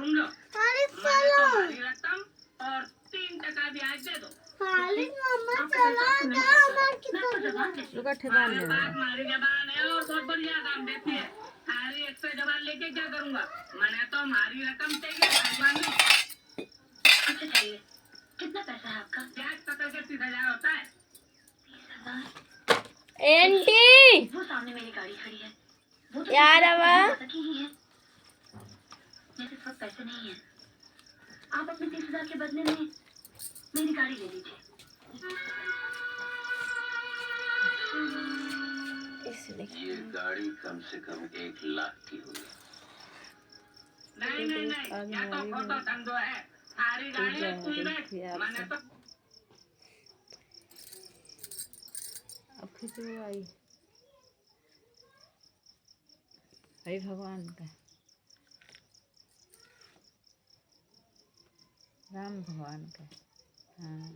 तुम लो। मैंने तुम्हारी रकम और 3% ब्याज दे दो। रुका ठेकान ले हमारी जबान है और बहुत बढ़िया काम देती है। सारी एक्स्ट्रा जबान लेके क्या करूंगा? मैंने तो हमारी रकम चाहिए, भाईवानी। अच्छा चाहिए। कितना पैसा है आपका? ब्याज पकड़ के 30,000 होता है। 30,000? एंटी वो सामने मेरी गाड़ी खड़ी है। वो तो यार अब ही है। मेरे पास पैसे नहीं है। आप अपने 30,000 के बदले में मेरी गाड़ी ले लीजिए। ये गाड़ी कम से कम 1 लाख की होगी। नहीं, या तो फोटो धंधो है। सारी गाड़ी मैंने तो अब फिर से वो आई हरि भगवान का राम भगवान का। हाँ